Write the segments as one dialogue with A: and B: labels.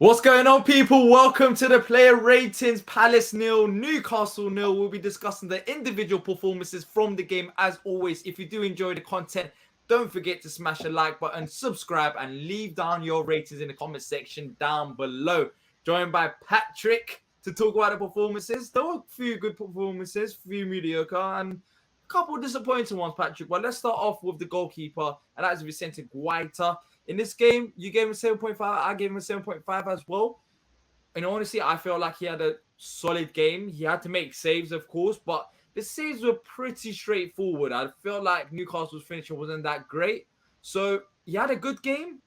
A: What's going on, people? Welcome to the player ratings. Palace nil, Newcastle nil. We'll be discussing the individual performances from the game. As always, if you do enjoy the content, don't forget to smash the like button, subscribe, and leave down your ratings in the comment section down below. Joined by Patrick to talk about the performances. There were a few good performances, a few mediocre, and a couple of disappointing ones, Patrick. But let's start off with the goalkeeper, and that is Vicente Guaita. In this game, you gave him 7.5. I gave him a 7.5 as well. And honestly, I felt like he had a solid game. He had to make saves, of course, but the saves were pretty straightforward. I felt like Newcastle's finishing wasn't that great. So he had a good game,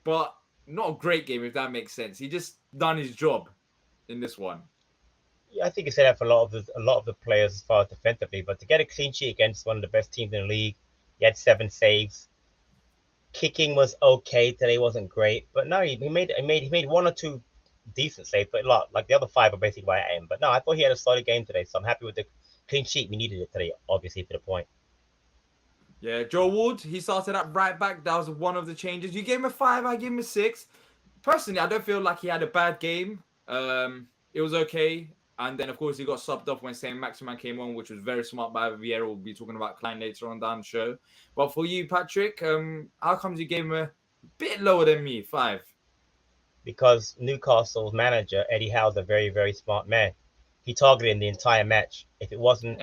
A: but not a great game, if that makes sense. He just done his job in this one.
B: Yeah, I think you said that for a lot of the players as far as defensively, but to get a clean sheet against one of the best teams in the league, he had 7 saves. Kicking was okay today, wasn't great, but no, he made 1 or 2 decent saves, but a lot like the other 5 are basically right at him. But no, I thought he had a solid game today, so I'm happy with the clean sheet. We needed it today, obviously, to the point.
A: Yeah, Joe Wood, he started at right back. That was one of the changes. You gave him a 5, I gave him a 6. Personally, I don't feel like he had a bad game. It was okay. And then, of course, he got subbed off when Saint-Maximin came on, which was very smart by Vieira. We'll be talking about Klein later on down the show. But for you, Patrick, how comes you gave him a bit lower than me, 5?
B: Because Newcastle's manager, Eddie Howe's a very, very smart man. He targeted him the entire match. If it wasn't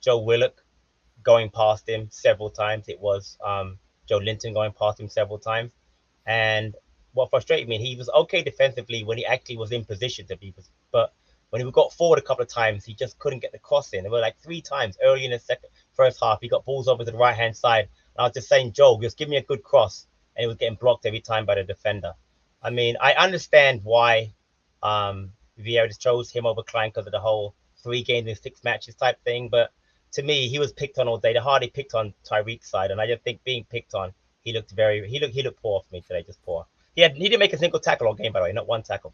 B: Joe Willock going past him several times, it was Joe Linton going past him several times. And what frustrated me, he was okay defensively when he actually was in position to be, but when he got forward a couple of times, he just couldn't get the cross in. There were like 3 times early in the first half, he got balls over to the right-hand side. And I was just saying, Joe, just give me a good cross. And it was getting blocked every time by the defender. I mean, I understand why Vieira just chose him over Klein because of the whole 3 games in 6 matches type thing. But to me, he was picked on all day. They hardly picked on Tyreek's side. And I just think being picked on, he looked poor for me today, just poor. He didn't make a single tackle all game, by the way, not 1 tackle.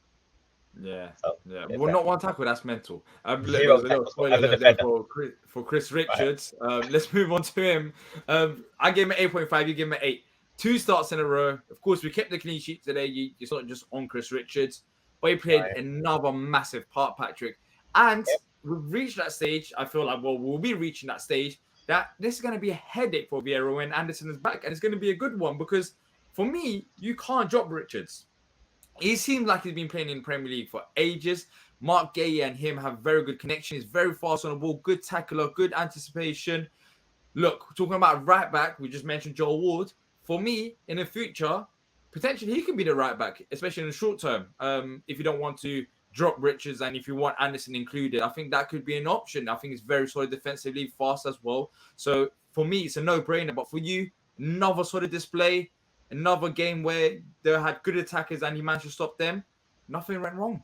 A: Yeah,
B: So,
A: yeah. Well, not 1 tackle. That's mental. Look, there
B: Zero
A: was a little
B: tackles
A: spoiler
B: as a
A: alert there
B: defender.
A: for Chris Richards. Let's move on to him. I gave him an 8.5. You gave him an 8. 2 starts in a row. Of course, we kept the clean sheet today. You're not just on Chris Richards, but he played another massive part, Patrick. And we've reached that stage. I feel like, well, we'll be reaching that stage. That this is going to be a headache for Vieira when Anderson is back, and it's going to be a good one because for me, you can't drop Richards. He seems like he's been playing in the Premier League for ages. Mark Gay and him have very good connection. He's very fast on the ball, good tackler, good anticipation. Look, talking about right back, we just mentioned Joel Ward. For me, in the future, potentially he can be the right back, especially in the short term. If you don't want to drop Richards and if you want Anderson included, I think that could be an option. I think it's very solid defensively, fast as well. So for me, it's a no-brainer. But for you, another solid display. Another game where they had good attackers and he managed to stop them. Nothing went wrong.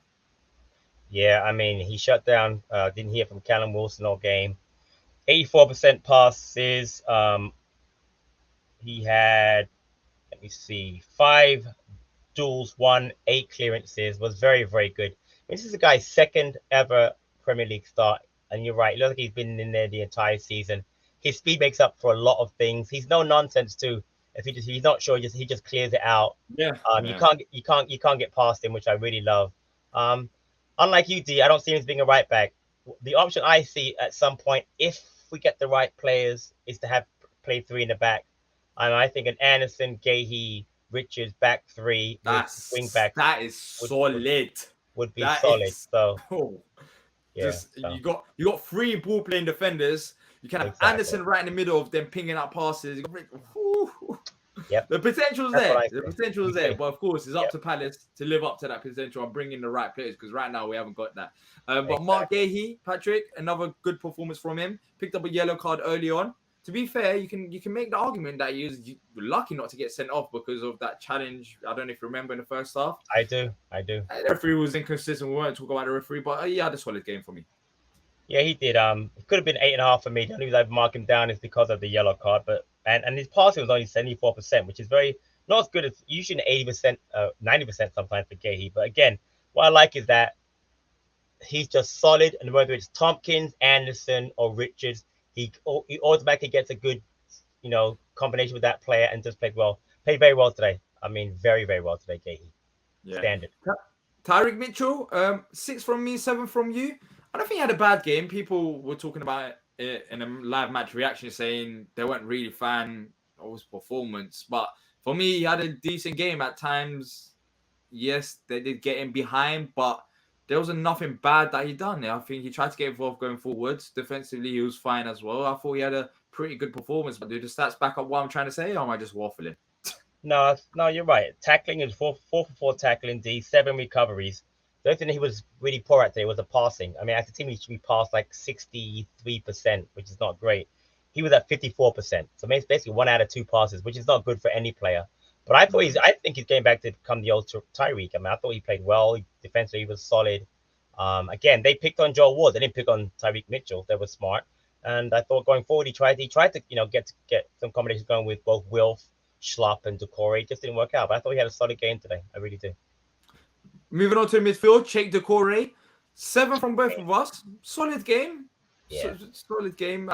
B: Yeah, I mean, he shut down, didn't hear from Callum Wilson all game. 84% passes. He had, let me see, 5 duels, 8 clearances. Was very, very good. I mean, this is a guy's 2nd ever Premier League start. And you're right, look like he's been in there the entire season. His speed makes up for a lot of things. He's no nonsense too. If he's not sure, he just clears it out.
A: Yeah.
B: You can't get past him, which I really love. Unlike you, D, I don't see him as being a right back. The option I see at some point, if we get the right players, is to have play 3 in the back. And I think an Anderson, Gahey, Richards back 3 with wing back.
A: That is solid.
B: Would be solid. So
A: yeah. You got 3 ball playing defenders. You can have Anderson right in the middle of them pinging out passes.
B: Yep.
A: The potential's there. The potential's there. But of course, it's up to Palace to live up to that potential and bring in the right players because right now we haven't got that. But Mark Gahey, Patrick, another good performance from him. Picked up a yellow card early on. To be fair, you can make the argument that you were lucky not to get sent off because of that challenge. I don't know if you remember in the first half.
B: I do.
A: The referee was inconsistent. We weren't talking about the referee, but he had a solid game for me.
B: Yeah, he did. It could have been 8.5 for me. The only reason I mark him down is because of the yellow card. But and his passing was only 74%, which is very not as good as usually 80%, 90% sometimes for Gahey. But again, what I like is that he's just solid, and whether it's Tompkins, Anderson, or Richards, he automatically gets a good, combination with that player and just played well. Played very well today. I mean, very, very well today, Gahey. Standard.
A: Tyreek Mitchell, 6 from me, 7 from you. I don't think he had a bad game. People were talking about it in a live match reaction, saying they weren't really fan of his performance. But for me, he had a decent game at times. Yes, they did get him behind, but there wasn't nothing bad that he done. I think he tried to get involved going forwards. Defensively, he was fine as well. I thought he had a pretty good performance. But do the stats back up what I'm trying to say, or am I just waffling?
B: No, you're right. Tackling is 4 for 4 tackling, D, 7 recoveries. The only thing he was really poor at today was the passing. I mean, as a team, he should be passed like 63%, which is not great. He was at 54%. So basically 1 out of 2 passes, which is not good for any player. But I think he's getting back to become the old Tyreek. I mean, I thought he played well. Defensively, he was solid. Again, they picked on Joel Ward. They didn't pick on Tyreek Mitchell. They were smart. And I thought going forward, he tried to, get some combinations going with both Wilf, Schlupp, and Decore. It just didn't work out. But I thought he had a solid game today. I really do.
A: Moving on to midfield, Cheikh Decore, 7 from both of us. Solid game.
B: Yeah.
A: Solid game.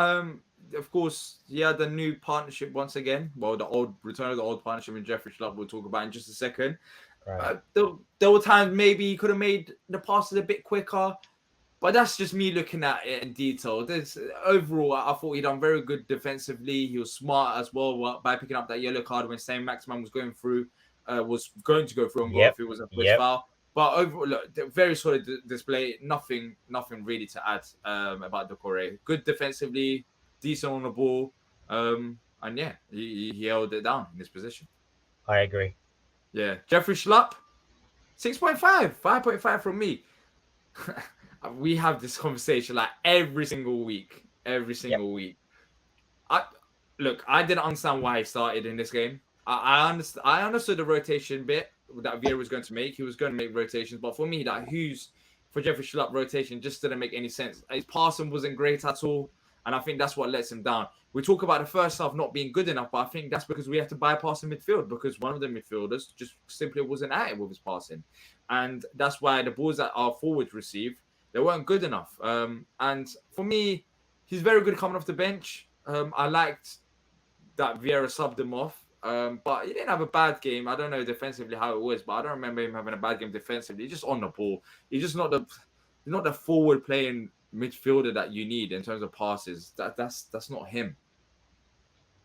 A: Of course, he had the new partnership once again. Well, the return of the old partnership with Jeffrey Schlupp we'll talk about in just a second.
B: Right.
A: There were times maybe he could have made the passes a bit quicker, but that's just me looking at it in detail. Overall, I thought he done very good defensively. He was smart as well by picking up that yellow card when Saint Maximin was going to go through on goal if it was a first foul. But overall, look, very solid display. Nothing really to add about Decore. Good defensively, decent on the ball, and yeah, he held it down in this position.
B: I agree.
A: Yeah, Jeffrey Schlupp, 6.5, 5.5 from me. We have this conversation like every single week. I didn't understand why he started in this game. I understood the rotation bit that Vieira was going to make. He was going to make rotations, but for me, that Hughes for Jeffrey Schlupp rotation just didn't make any sense. His passing wasn't great at all, and I think that's what lets him down. We talk about the first half not being good enough, but I think that's because we have to bypass the midfield because one of the midfielders just simply wasn't at it with his passing, and that's why the balls that our forwards received, they weren't good enough. And for me, he's very good coming off the bench. I liked that Vieira subbed him off. But he didn't have a bad game. I don't know defensively how it was, but I don't remember him having a bad game defensively. He's just on the ball. He's just not the forward playing midfielder that you need in terms of passes. That's not him.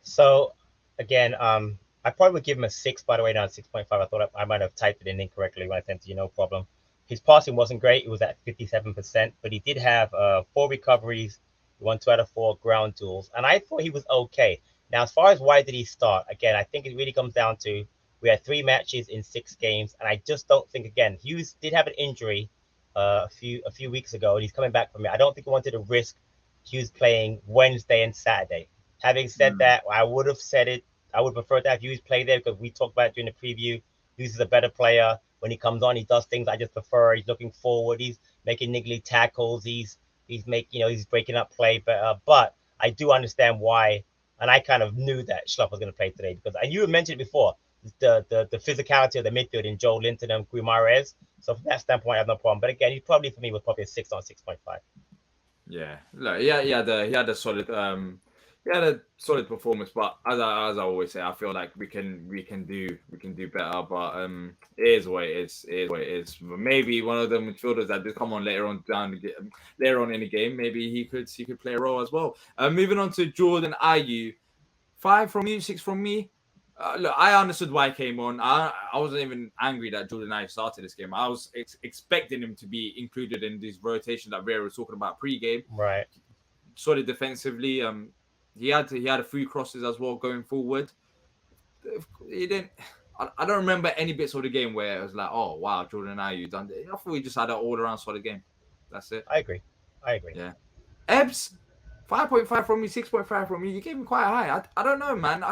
B: So again, I probably would give him a 6, by the way, not 6.5. I thought I might have typed it in incorrectly when I sent to you, no problem. His passing wasn't great. It was at 57%, but he did have 4 recoveries, 1 2 out of 4 ground duels, and I thought he was okay. Now, as far as why did he start, again, I think it really comes down to we had 3 matches in 6 games, and I just don't think, again, Hughes did have an injury a few weeks ago, and he's coming back from it. I don't think he wanted to risk Hughes playing Wednesday and Saturday. Having said that, I would have said it. I would prefer to have Hughes play there because we talked about it during the preview. Hughes is a better player. When he comes on, he does things I just prefer. He's looking forward. He's making niggly tackles. He's breaking up play better. But I do understand why. And I kind of knew that Schlupp was going to play today because, and you had mentioned it before, the physicality of the midfield in Joe Linton and Guimaraes. So from that standpoint, I have no problem. But again, he probably for me was probably a 6 on 6.5.
A: Yeah, look, he had a solid performance. But as I always say, I feel like we can do better. But it is what it is. It is what it is. Maybe one of the midfielders that did come on later on in the game, maybe he could play a role as well. Moving on to Jordan Ayew, 5 from you, 6 from me. Look, I understood why he came on. I wasn't even angry that Jordan Ayew started this game. I was expecting him to be included in this rotation that Vieira was talking about pre-game.
B: Right.
A: Solid defensively. He had a few crosses as well going forward. He didn't. I don't remember any bits of the game where it was like, oh wow, Jordan Ayew done it. I thought we just had an all-around solid game. That's it.
B: I agree.
A: Yeah. Ebbs, 5.5 from me, 6.5 from me. You gave me quite high. I don't know, man.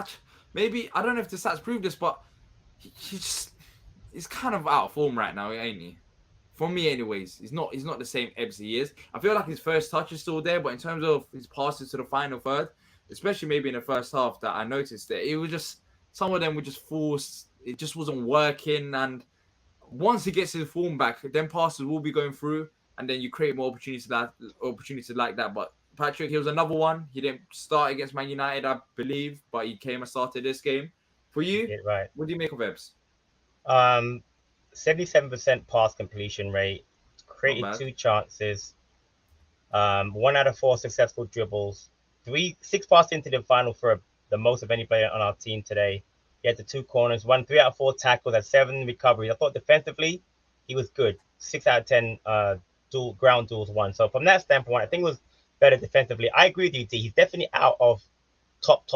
A: Maybe I don't know if the stats prove this, but he's kind of out of form right now, ain't he? For me, anyways, he's not the same Ebbs he is. I feel like his first touch is still there, but in terms of his passes to the final third, especially maybe in the first half, that I noticed that it was just some of them were just forced. It just wasn't working, and once he gets his form back, then passes will be going through, and then you create more opportunities like that. But Patrick, he was another one. He didn't start against Man United, I believe, but he came and started this game. For you,
B: Right.
A: What do you make of Ebbs?
B: 77% pass completion rate,
A: Not
B: created
A: bad.
B: 2 chances, 1 out of 4 successful dribbles, 6 passes into the final for the most of any player on our team today. He had the 2 corners, won 3 out of 4 tackles, had 7 recoveries. I thought defensively he was good. 6 out of 10 ground duels won. So from that standpoint, I think it was better defensively. I agree with you, D. He's definitely out of top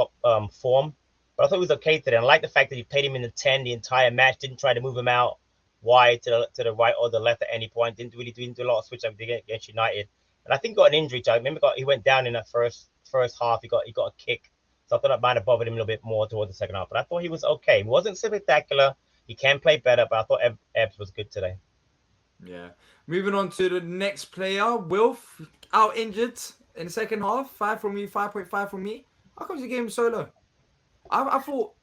B: form, but I thought it was okay today. I like the fact that he played him in the 10 the entire match. Didn't try to move him out wide to the right or the left at any point. Didn't do a lot of switch up against United. And I think he got an injury. I remember he went down in that first half. He got a kick, so I thought that might have bothered him a little bit more towards the second half. But I thought he was okay. He wasn't spectacular. He can play better, but I thought Ebbs was good today.
A: Yeah. Moving on to the next player, Wilf, out injured in the second half. 5 from me, 5.5 from me. How come you gave him so low? I thought,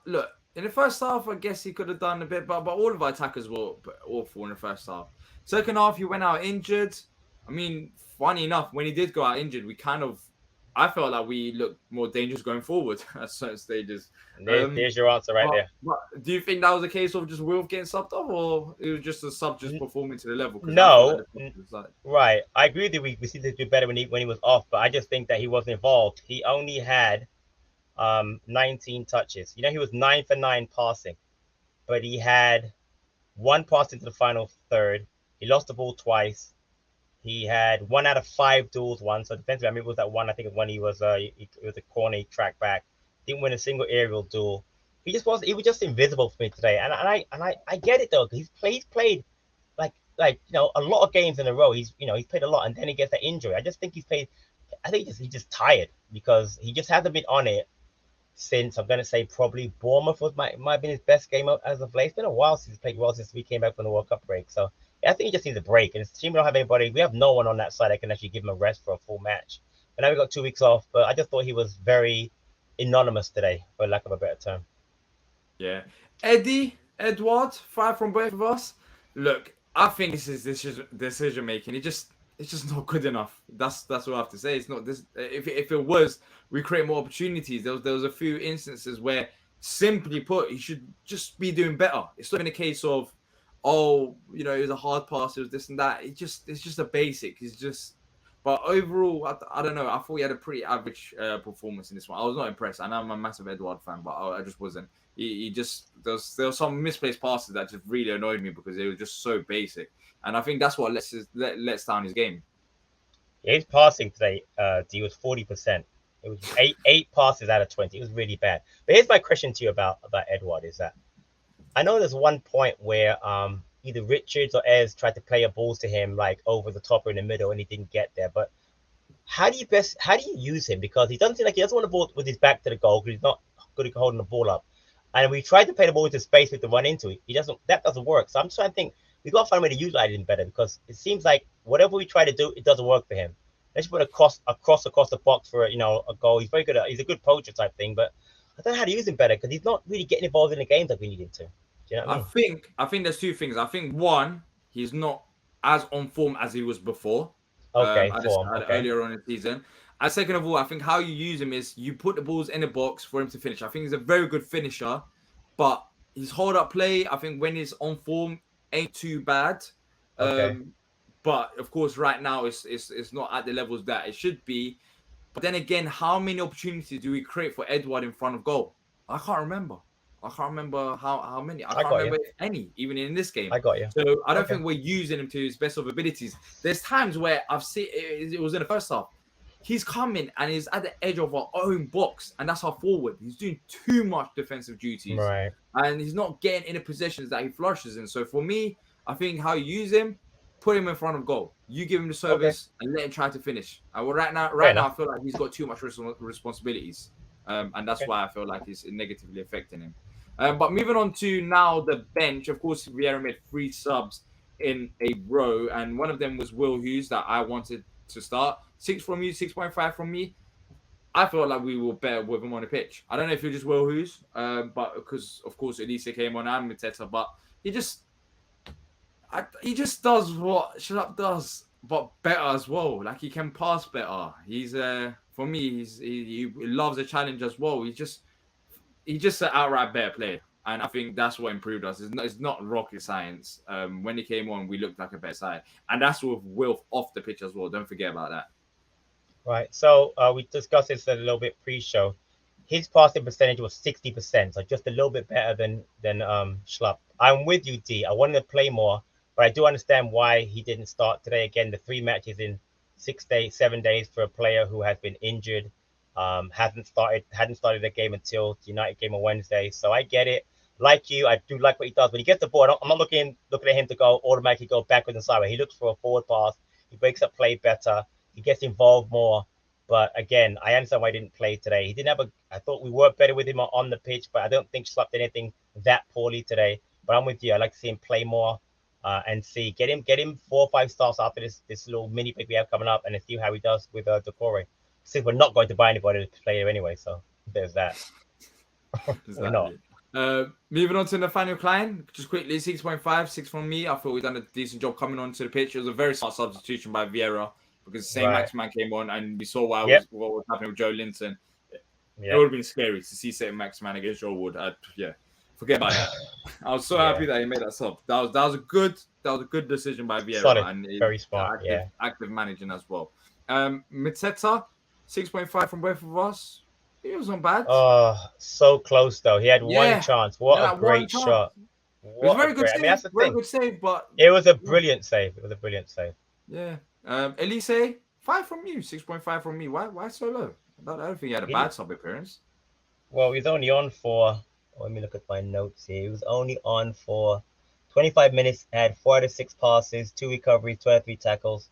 A: look, in the first half, I guess he could have done a bit, but all of our attackers were awful in the first half. Second half, he went out injured. I mean, funny enough, when he did go out injured, I felt like we looked more dangerous going forward at certain stages.
B: There's your answer right there.
A: But do you think that was a case of just Wilf getting subbed off, or it was just a sub just performing to the level?
B: No, right. I agree that we seem to do better when he was off, but I just think that he wasn't involved. He only had 19 touches. He was 9 for 9 passing, but he had 1 pass into the final third. He lost the ball twice. He had 1 out of 5 duels won. So defensively, I mean, it was that one. I think when he was it was a corner, he tracked back. Didn't win a single aerial duel. He was just invisible for me today. And I get it though, because he's played like a lot of games in a row. He's played a lot, and then he gets that injury. I just think he's played. I think he's just tired because he just hasn't been on it since, I'm gonna say, probably Bournemouth might have been his best game as of late. It's been a while since he's played well since we came back from the World Cup break. So yeah, I think he just needs a break. And it's a team we don't have anybody. We have no one on that side that can actually give him a rest for a full match. But now we got 2 weeks off. But I just thought he was very anonymous today, for lack of a better term.
A: Yeah, Edward, 5 from both of us. Look, I think this is decision making. It's just not good enough. That's what I have to say. It's not this. If it was, we create more opportunities. There was a few instances where, simply put, he should just be doing better. It's not even a case of, oh, it was a hard pass, it was this and that. It's just a basic. But overall, I don't know. I thought he had a pretty average performance in this one. I was not impressed. I know I'm a massive Edward fan, but I just wasn't. He just there was some misplaced passes that just really annoyed me because they were just so basic, and I think that's what lets down his game.
B: Yeah, his passing today, D, was 40%. It was eight passes out of 20. It was really bad. But here's my question to you about Edward: is that I know there's one point where either Richards or Ez tried to play a balls to him like over the top or in the middle, and he didn't get there. But how do you use him? Because he doesn't seem like he doesn't want the ball with his back to the goal because he's not good at holding the ball up. And we tried to play the ball into space with the run into it. That doesn't work. So I'm just trying to think we got to find a way to utilize him better because it seems like whatever we try to do, it doesn't work for him. Let's put a cross across the box for a goal. He's very good. He's a good poacher type thing, but I don't know how to use him better because he's not really getting involved in the games like we need him to. Do you know what I mean?
A: I think there's 2 things. I think one, he's not as on form as he was before.
B: Okay,
A: earlier on in the season. And second of all, I think how you use him is you put the balls in the box for him to finish. I think he's a very good finisher, but his hold up play, I think when he's on form, ain't too bad.
B: Okay.
A: But of course, right now it's not at the levels that it should be. But then again, how many opportunities do we create for Edward in front of goal? I can't remember how many. I can't remember any, even in this game.
B: I got you.
A: So I don't think we're using him to his best of abilities. There's times where I've seen it was in the first half. He's coming and he's at the edge of our own box, and that's our forward. He's doing too much defensive duties,
B: right?
A: And he's not getting in the positions that he flourishes in. So for me, I think how you use him, put him in front of goal. You give him the service and let him try to finish. And right now, I feel like he's got too much responsibilities, and that's why I feel like it's negatively affecting him. But moving on to now the bench. Of course, Vieira made 3 subs in a row, and one of them was Will Hughes that I wanted to start. 6 from you, 6.5 from me. I felt like we were better with him on the pitch. I don't know if you're just Will Hughes, but because of course Elisa came on and Mateta, but he just does what Shalap does, but better as well. Like he can pass better. He's for me, he loves a challenge as well. He's just an outright better player. And I think that's what improved us. It's not rocket science. When he came on, we looked like a better side. And that's with Wilf off the pitch as well. Don't forget about that.
B: Right. So we discussed this a little bit pre-show. His passing percentage was 60%, so just a little bit better than Schlupp. I'm with you, D. I wanted to play more, but I do understand why he didn't start today. Again, the 3 matches in 6 days, 7 days for a player who has been injured, hadn't started the game until the United game on Wednesday. So I get it. Like you, I do like what he does. When he gets the ball, I'm not looking at him to go automatically go backwards and sideways. He looks for a forward pass. He breaks up play better. He gets involved more. But again, I understand why he didn't play today. He didn't have I thought we worked better with him on the pitch, but I don't think Schlupp did anything that poorly today. But I'm with you. I like to see him play more and get him 4 or 5 starts after this little mini pick we have coming up, and see how he does with Decore. Since we're not going to buy anybody to play here anyway, so there's that. We're not.
A: Moving on to Nathaniel Klein, just quickly, 6.5, 6 from me. I thought we've done a decent job coming onto the pitch. It was a very smart substitution by Vieira, because the same Maximan came on, and we saw what was happening with Joe Linton. It would have been scary to see St. Maximan against Joe Wood. Forget about that. I was so happy that he made that sub. That was a good decision by Vieira.
B: Solid.
A: And
B: very smart.
A: Active managing as well. Mateta, 6.5 from both of us. He wasn't bad.
B: So close though. He had one chance. What a great shot.
A: It was a very good save. I mean, that's the thing. Good save, but
B: it was a brilliant save.
A: Yeah. Elise, 5 from you, 6.5 from me. Why so low? I don't think he had a bad sub appearance.
B: Well, he was only on for, let me look at my notes here. He was only on for 25 minutes, had 4 out of 6 passes, 2 recoveries, 23 tackles.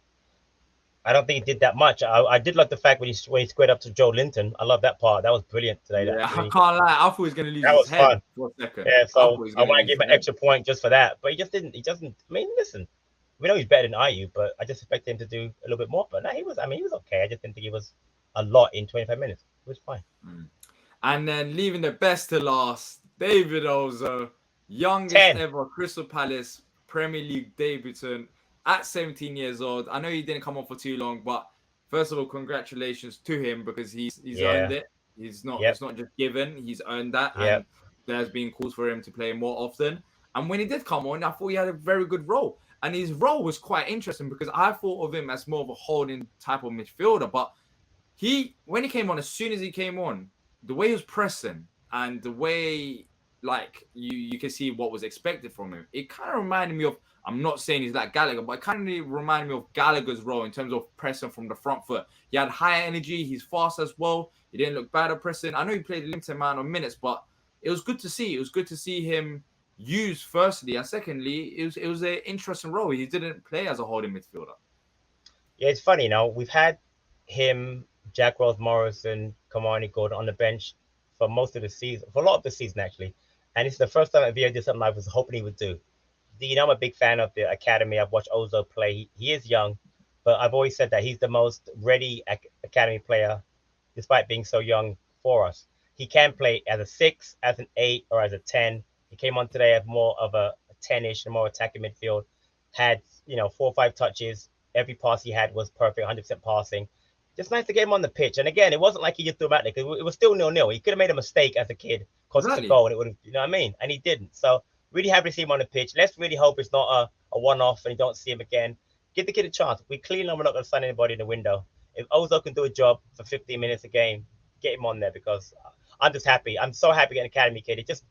B: I don't think he did that much. I did like the fact when he squared up to Joe Linton. I love that part. That was brilliant today.
A: Yeah, I can't lie. I thought he was going to lose his head fun. For a second.
B: Yeah, so I want to give him an extra point just for that. But he just didn't. He doesn't. I mean, listen, we know he's better than IU, but I just expected him to do a little bit more. But no, he was okay. I just didn't think he was a lot in 25 minutes. It was fine.
A: And then leaving the best to last, David Ozo, youngest ever Crystal Palace Premier League debutant at 17 years old. I know he didn't come on for too long, but first of all, congratulations to him, because he's earned it. It's not just given. He's earned that. And there's been calls for him to play more often. And when he did come on, I thought he had a very good role. And his role was quite interesting, because I thought of him as more of a holding type of midfielder. But when he came on, as soon as he came on, the way he was pressing and the way you can see what was expected from him, it kind of reminded me of, I'm not saying he's like Gallagher, but it kind of reminded me of Gallagher's role in terms of pressing from the front foot. He had high energy. He's fast as well. He didn't look bad at pressing. I know he played a limited amount of minutes, but it was good to see. It was good to see him used, firstly. And secondly, it was an interesting role. He didn't play as a holding midfielder.
B: Yeah, it's funny, we've had him, Jack Rose Morrison, Kamani Gordon on the bench for most of the season, for a lot of the season, actually. And it's the first time that Vieira did something I was hoping he would do. I'm a big fan of the academy. I've watched Ozo play. He is young, but I've always said that he's the most ready academy player, despite being so young for us. He can play as a 6, as an 8, or as a 10. He came on today as more of a 10-ish, and more attacking midfield. Had 4 or 5 touches. Every pass he had was perfect, 100% passing. Just nice to get him on the pitch. And again, it wasn't like he just threw him out there, because it was still 0-0. He could have made a mistake as a kid, cost us a goal, and it would have, you know what I mean? And he didn't. So really happy to see him on the pitch. Let's really hope it's not a one-off and you don't see him again. Give the kid a chance. If we clearly know we're not going to sign anybody in the window. If Ozo can do a job for 15 minutes a game, get him on there, because I'm just happy. I'm so happy getting Academy kid. It just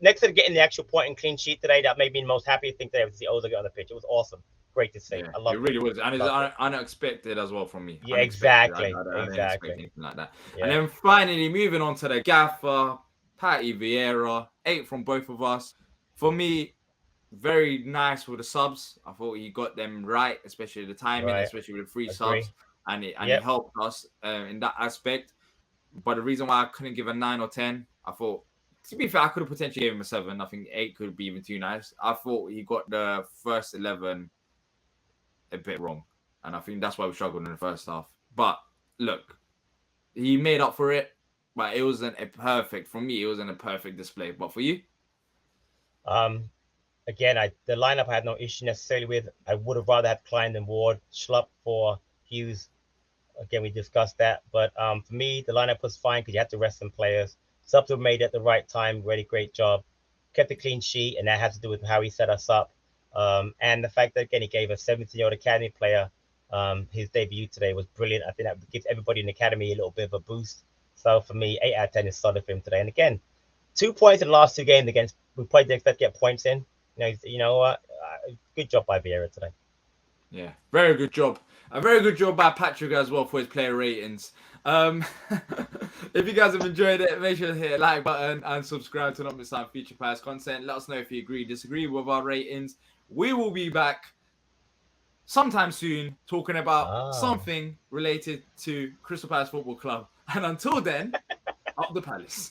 B: next to getting the actual point and clean sheet today, that made me the most happy thing today was to see Ozo get on the pitch. It was awesome. Great to see.
A: Yeah,
B: I love it.
A: It really was. And it's unexpected as well from me.
B: Yeah, exactly.
A: I didn't expect anything like that.
B: Yeah.
A: And then finally, moving on to the gaffer, Patty Vieira, 8 from both of us. For me, very nice with the subs. I thought he got them right, especially the timing, especially with the 3 subs. And he helped us in that aspect. But the reason why I couldn't give a 9 or 10, I thought, to be fair, I could have potentially given him a 7. I think 8 could be even too nice. I thought he got the first 11 a bit wrong. And I think that's why we struggled in the first half. But look, he made up for it. But it wasn't a perfect, for me, it wasn't a perfect display. But for you?
B: Again, the lineup I had no issue necessarily with. I would have rather had Klein than Ward. Schlupp for Hughes. Again, we discussed that. But for me, the lineup was fine because you had to rest some players. Subs were made at the right time. Really great job. kept a clean sheet, and that has to do with how he set us up. And the fact that, again, he gave a 17-year-old academy player his debut today was brilliant. I think that gives everybody in the academy a little bit of a boost. So for me, 8 out of 10 is solid for him today. And again, 2 points in the last 2 games against, we probably didn't expect to get points in. You know what? Good job by Vieira today.
A: Yeah, very good job. A very good job by Patrick as well for his player ratings. If you guys have enjoyed it, make sure to hit the like button and subscribe to not miss out future past content. Let us know if you agree, disagree with our ratings. We will be back sometime soon talking about something related to Crystal Palace Football Club. And until then, up the Palace.